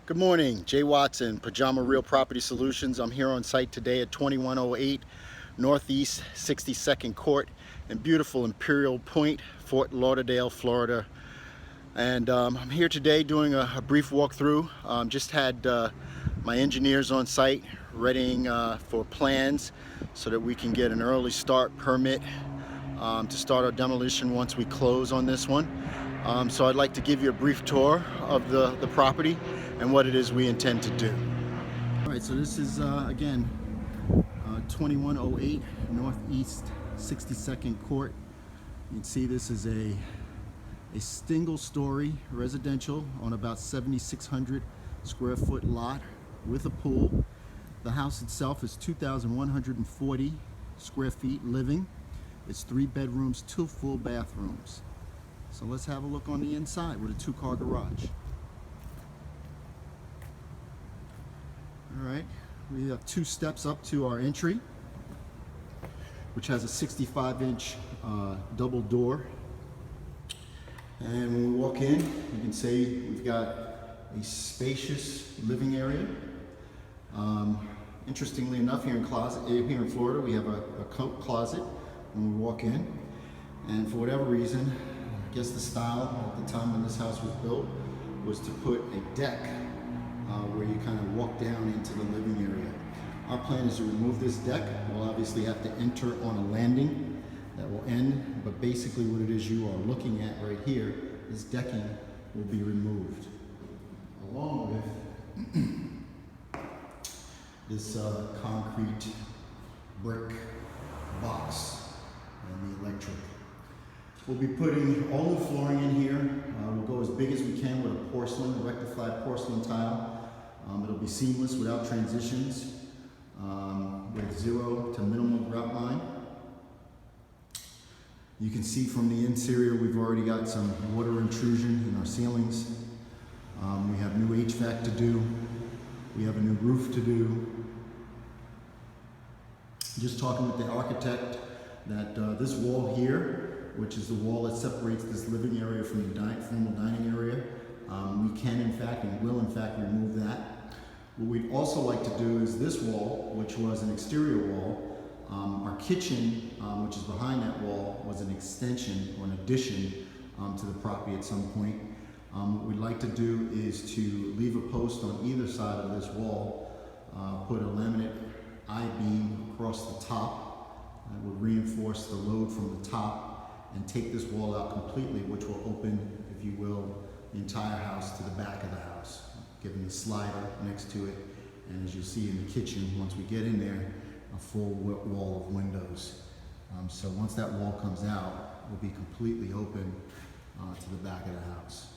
Good morning, Jay Watson, Pajama Real Property Solutions. I'm here on site today at 2108 Northeast 62nd Court in beautiful Imperial Point, Fort Lauderdale, Florida. And I'm here today doing a brief walkthrough. Just had my engineers on site readying for plans so that we can get an early start permit to start our demolition once we close on this one. So I'd like to give you a brief tour of the property and what it is we intend to do. All right, so this is again 2108 Northeast 62nd Court. You can see this is a single-story residential on about 7,600 square foot lot with a pool. The house itself is 2,140 square feet living. It's 3 bedrooms, 2 full bathrooms. So let's have a look on the inside with a 2-car garage. All right, we have 2 steps up to our entry, which has a 65-inch double door. And when we walk in, you can see we've got a spacious living area. Interestingly enough, here in Florida, we have a coat closet when we walk in. And for whatever reason, I guess the style at the time when this house was built was to put a deck where you kind of walk down into the living area. Our plan is to remove this deck. We'll obviously have to enter on a landing that will end, but basically what it is you are looking at right here, this decking will be removed, along with this concrete brick box and the electric. We'll be putting all new flooring in here. We'll go as big as we can with a rectified porcelain tile. It'll be seamless without transitions, with 0 to minimal grout line. You can see from the interior we've already got some water intrusion in our ceilings. We have new HVAC to do. We have a new roof to do. Just talking with the architect that this wall here, which is the wall that separates this living area from the formal dining area, we can in fact and will in fact remove that. What we'd also like to do is this wall, which was an exterior wall, our kitchen, which is behind that wall, was an extension or an addition to the property at some point. What we'd like to do is to leave a post on either side of this wall, put a laminate I-beam across the top that would reinforce the load from the top and take this wall out completely, which will open, if you will, the entire house to the back of the house, giving the slider next to it. And as you see in the kitchen, once we get in there, a full wall of windows. So once that wall comes out, we'll be completely open to the back of the house.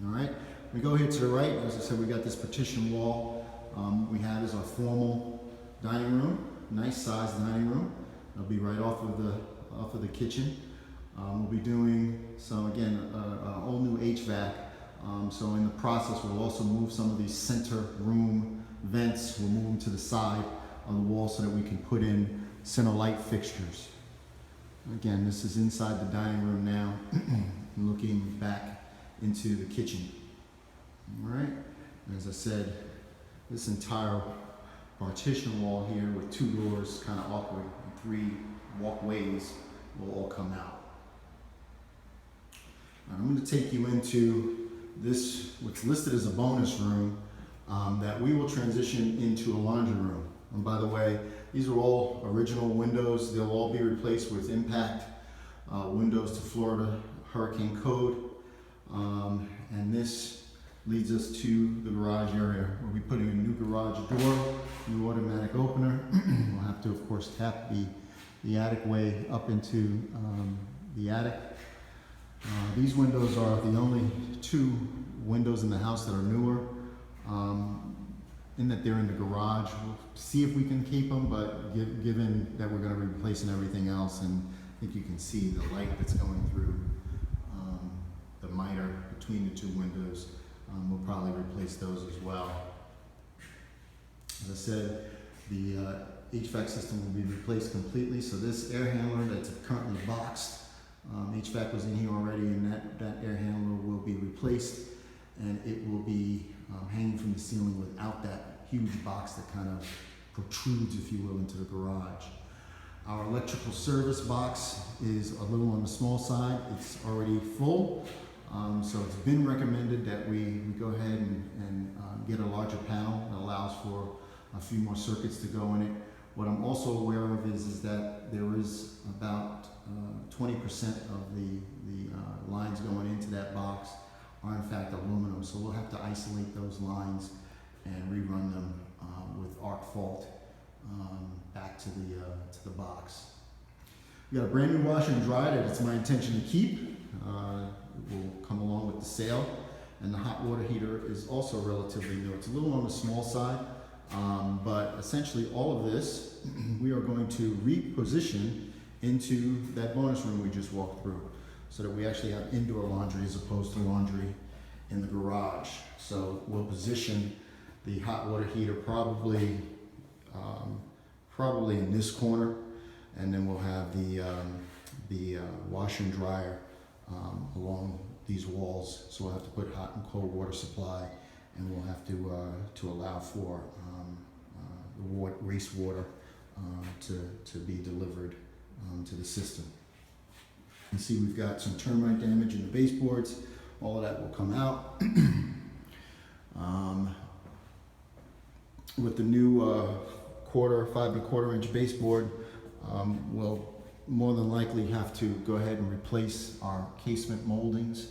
All right, we go here to the right. As I said, we got this partition wall. We have is our formal dining room, nice sized dining room. It'll be right off of the kitchen. We'll be doing some, again, all new HVAC. So in the process, we'll also move some of these center room vents. We'll move them to the side on the wall so that we can put in center light fixtures. Again, this is inside the dining room now, looking back into the kitchen. All right, and as I said, this entire partition wall here with 2 doors, kind of awkward, and 3 walkways will all come out. Now, I'm going to take you into this, what's listed as a bonus room, that we will transition into a laundry room. And by the way, these are all original windows. They'll all be replaced with impact windows to Florida Hurricane Code. And this leads us to the garage area. We'll be putting a new garage door, new automatic opener. We'll have to, of course, tap the attic way up into the attic. These windows are the only 2 windows in the house that are newer, in that they're in the garage. We'll see if we can keep them, but given that we're going to be replacing everything else, and I think you can see the light that's going through the miter between the 2 windows, we'll probably replace those as well. As I said, the HVAC system will be replaced completely, so this air handler that's currently boxed, HVAC was in here already, and that air handler will be replaced, and it will be huge box that kind of protrudes, if you will, into the garage. Our electrical service box is a little on the small side. It's already full, so it's been recommended that we go ahead and get a larger panel that allows for a few more circuits to go in it. What I'm also aware of is that there is about 20% of the lines going into that box are in fact aluminum, so we'll have to isolate those lines and rerun them with arc fault back to the box. We got a brand new washer and dryer that it's my intention to keep. It will come along with the sale, and the hot water heater is also relatively new. It's a little on the small side, but essentially all of this we are going to reposition into that bonus room we just walked through, so that we actually have indoor laundry as opposed to laundry in the garage. So we'll position the hot water heater probably in this corner, and then we'll have the washer and dryer along these walls. So we'll have to put hot and cold water supply, and we'll have to allow for the wastewater to be delivered to the system. You can see we've got some termite damage in the baseboards. All of that will come out. With the new 5¼ inch baseboard, we'll more than likely have to go ahead and replace our casement moldings,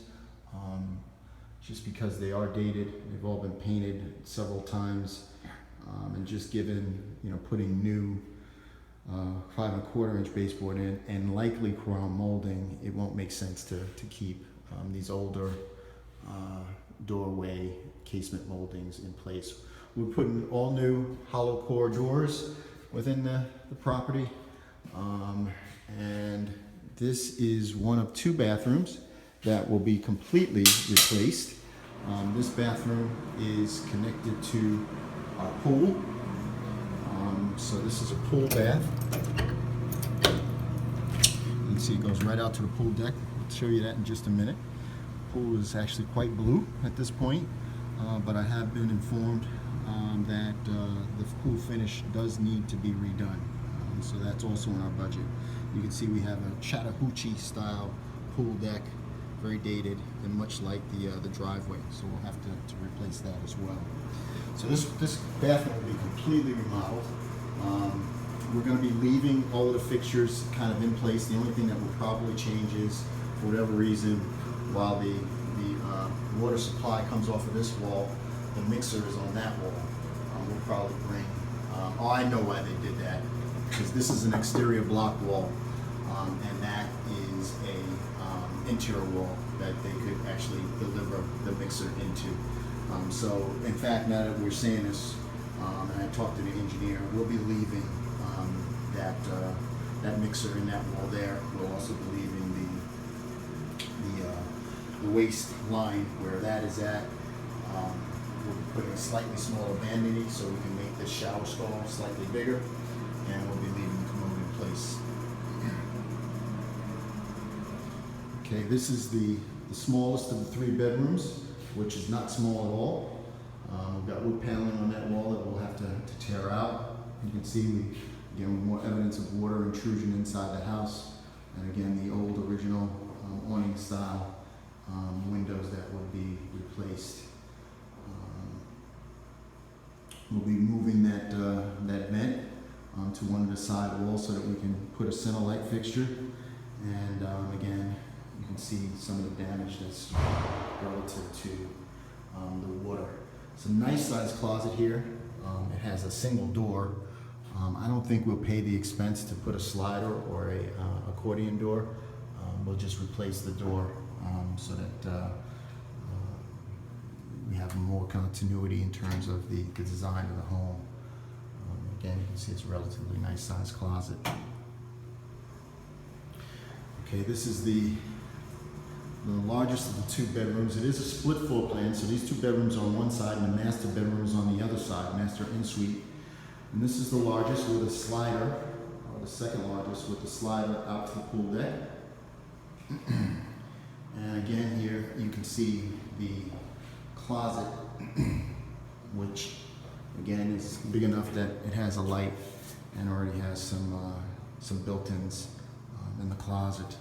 just because they are dated. They've all been painted several times, and just given, putting new 5¼ inch baseboard in and likely chrome molding, it won't make sense to keep these older doorway casement moldings in place. We're putting all new hollow core doors within the property, and this is one of 2 bathrooms that will be completely replaced. This bathroom is connected to our pool. So this is a pool bath. You can see it goes right out to the pool deck. I'll show you that in just a minute. The pool is actually quite blue at this point, but I have been informed that the pool finish does need to be redone. So that's also in our budget. You can see we have a Chattahoochee style pool deck, very dated and much like the driveway. So we'll have to replace that as well. So this bathroom will be completely remodeled. We're going to be leaving all of the fixtures kind of in place. The only thing that will probably change is, for whatever reason, while the water supply comes off of this wall, the mixer is on that wall. We'll probably bring, I know why they did that, because this is an exterior block wall, and that is a interior wall that they could actually deliver the mixer into. So in fact, now that we're saying this, and I talked to the engineer, we'll be leaving that mixer in that wall there. We'll also be leaving the waste line where that is at. We'll be putting a slightly smaller vanity so we can make this shower stall slightly bigger, and we'll be leaving the commode in place. Okay, this is the smallest of the 3 bedrooms, which is not small at all. We've got wood paneling on that wall that we'll have to tear out. You can see more evidence of water intrusion inside the house, and again the old original awning style windows that will be replaced. We'll be moving that vent to one of the side walls so that we can put a center light fixture, and again you can see some of the damage that's relative to the water. It's a nice sized closet here. It has a single door. I don't think we'll pay the expense to put a slider or a accordion door. We'll just replace the door so that we have more continuity in terms of the design of the home. Again, you can see it's a relatively nice sized closet. Okay, this is the largest of the 2 bedrooms. It is a split floor plan, so these 2 bedrooms are on one side and the master bedroom is on the other side, master en-suite. And this is the largest with a slider, or the second largest with the slider out to the pool deck. And again here you can see the closet, which again big enough that it has a light and already has some built-ins in the closet.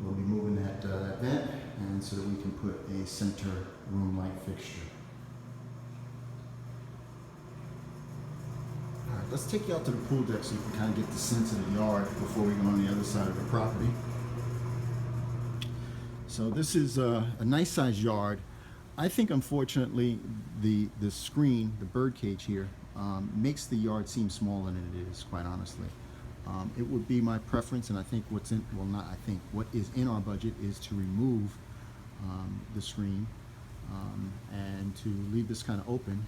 We'll be moving that vent, and so that we can put a center room light fixture. All right, let's take you out to the pool deck so you can kind of get the sense of the yard before we go on the other side of the property. So this is a nice sized yard. I think unfortunately the screen, the bird cage here, makes the yard seem smaller than it is, quite honestly. It would be my preference, and I think what is in our budget is to remove the screen and to leave this kind of open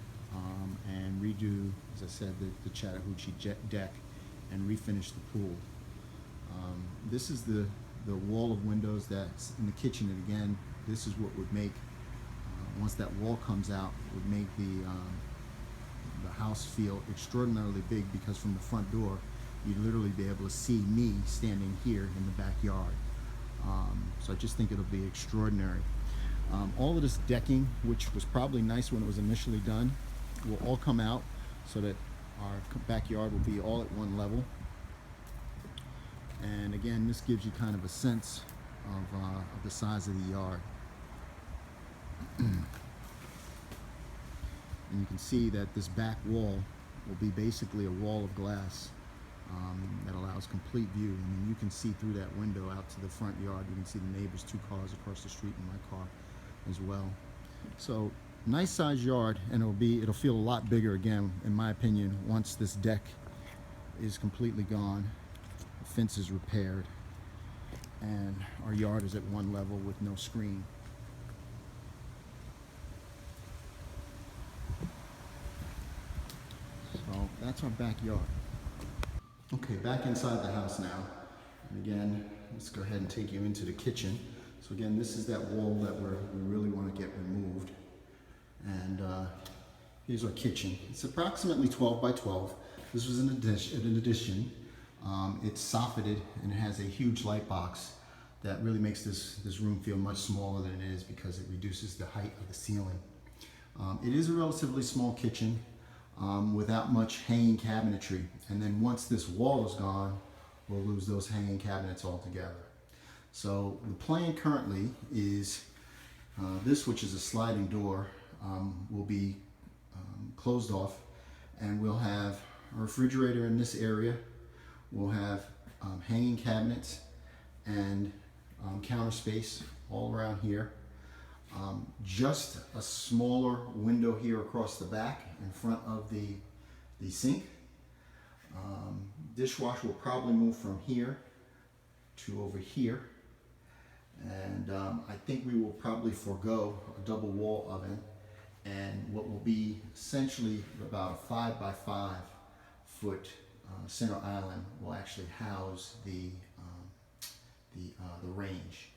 and redo, as I said, the Chattahoochee deck and refinish the pool. This is the wall of windows that's in the kitchen, and again, this is what would make, once that wall comes out, would make the house feel extraordinarily big, because from the front door, you'd literally be able to see me standing here in the backyard. So I just think it'll be extraordinary. All of this decking, which was probably nice when it was initially done, will all come out so that our backyard will be all at one level. And again, this gives you kind of a sense of the size of the yard. And you can see that this back wall will be basically a wall of glass that allows complete view. I mean, you can see through that window out to the front yard. You can see the neighbor's 2 cars across the street and my car as well. So nice sized yard, and it'll feel a lot bigger again, in my opinion, once this deck is completely gone, the fence is repaired, and our yard is at one level with no screen. So that's our backyard. Okay, back inside the house now. And again, let's go ahead and take you into the kitchen. So again, this is that wall that we really want to get removed. And here's our kitchen. It's approximately 12 by 12. This was an addition. It's soffitted and it has a huge light box that really makes this room feel much smaller than it is, because it reduces the height of the ceiling. It is a relatively small kitchen without much hanging cabinetry. And then once this wall is gone, we'll lose those hanging cabinets altogether. So the plan currently is this, which is a sliding door, will be closed off, and we'll have a refrigerator in this area. We'll have hanging cabinets and counter space all around here. Just a smaller window here across the back in front of the sink. Dishwasher will probably move from here to over here. And I think we will probably forego a double wall oven, and what will be essentially about a 5 by 5 foot center island will actually house the range.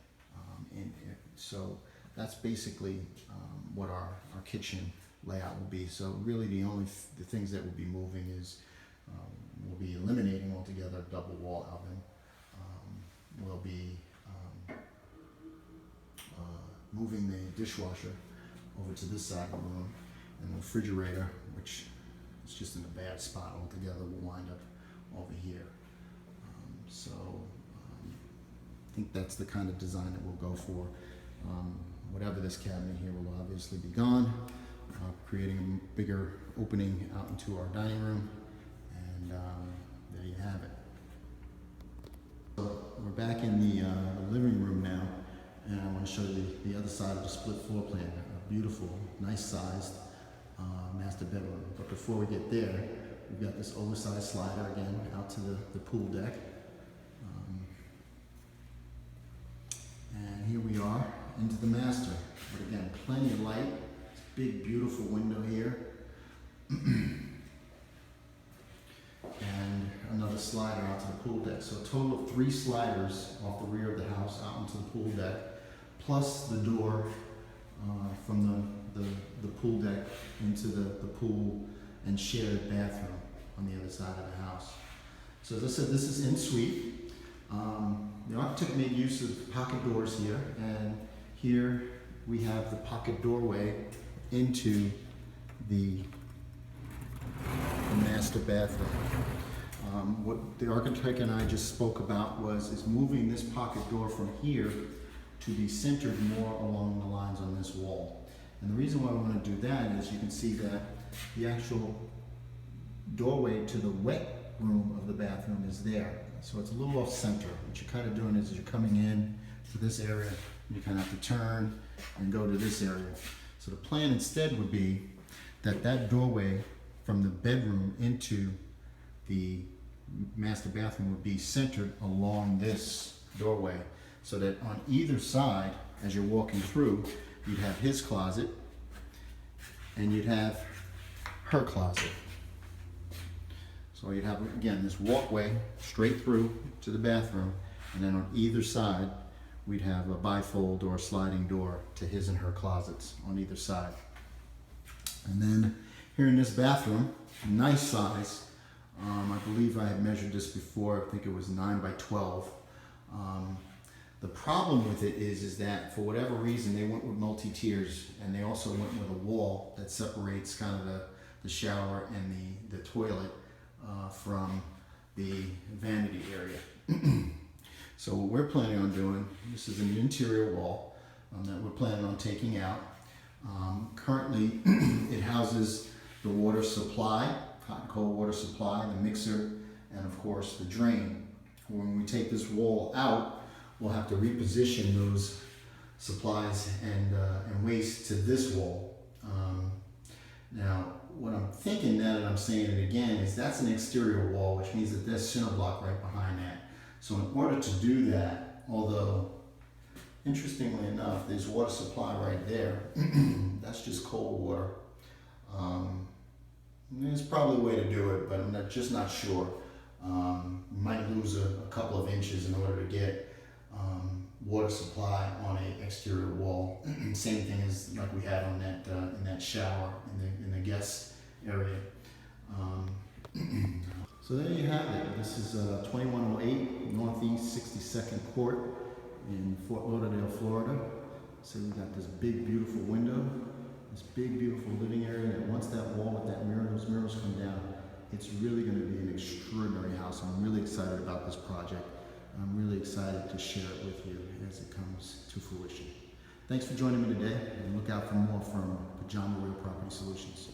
So that's basically what our kitchen layout will be. So really the things that we'll be moving is we'll be eliminating altogether a double wall oven. We'll be moving the dishwasher over to this side of the room, and the refrigerator, which is just in a bad spot altogether, will wind up over here. I think that's the kind of design that we'll go for. Whatever this cabinet here will obviously be gone, creating a bigger opening out into our dining room, and there you have it. So we're back in the living room now, and I want to show you the other side of the split floor plan. A beautiful, nice sized master bedroom. But before we get there, we've got this oversized slider again out to the pool deck. And here we are into the master. But again, plenty of light. Big, beautiful window here. And another slider out to the pool deck. So a total of 3 sliders off the rear of the house out into the pool deck, plus the door from the pool deck into the pool and shared bathroom on the other side of the house. So as I said, this is en suite. The architect made use of pocket doors here, and here we have the pocket doorway into the master bathroom. What the architect and I just spoke about is moving this pocket door from here to be centered more along the lines on this wall. And the reason why we want to do that is you can see that the actual doorway to the wet room of the bathroom is there. So it's a little off center. What you're kind of doing is you're coming in to this area, and you kind of have to turn and go to this area. So the plan instead would be that that doorway from the bedroom into the master bathroom would be centered along this doorway, so that on either side, as you're walking through, you'd have his closet and you'd have her closet. So you'd have, again, this walkway straight through to the bathroom, and then on either side we'd have a bifold or a sliding door to his and her closets on either side. And then here in this bathroom, nice size. I believe I had measured this before. I think it was 9 by 12. The problem with it is that for whatever reason they went with multi-tiers, and they also went with a wall that separates kind of the shower and the toilet from the vanity area. So what we're planning on doing, this is an interior wall that we're planning on taking out. Currently it houses the water supply, hot and cold water supply, the mixer, and of course the drain. When we take this wall out, we'll have to reposition those supplies and waste to this wall. Now, what I'm thinking now that I'm saying it again is that's an exterior wall, which means that there's cinder block right behind that. So in order to do that, although interestingly enough, there's water supply right there, that's just cold water. There's probably a way to do it, but I'm just not sure. We might lose a couple of inches in order to get water supply on an exterior wall. Same thing as like we had on that in that shower in the guest area. So there you have it. This is 2108 Northeast 62nd Court in Fort Lauderdale, Florida. So we got this big, beautiful window, this big, beautiful living area. And once that wall with those mirrors come down, it's really going to be an extraordinary house. I'm really excited about this project. I'm really excited to share it with you as it comes to fruition. Thanks for joining me today, and look out for more from Pajama Real Property Solutions.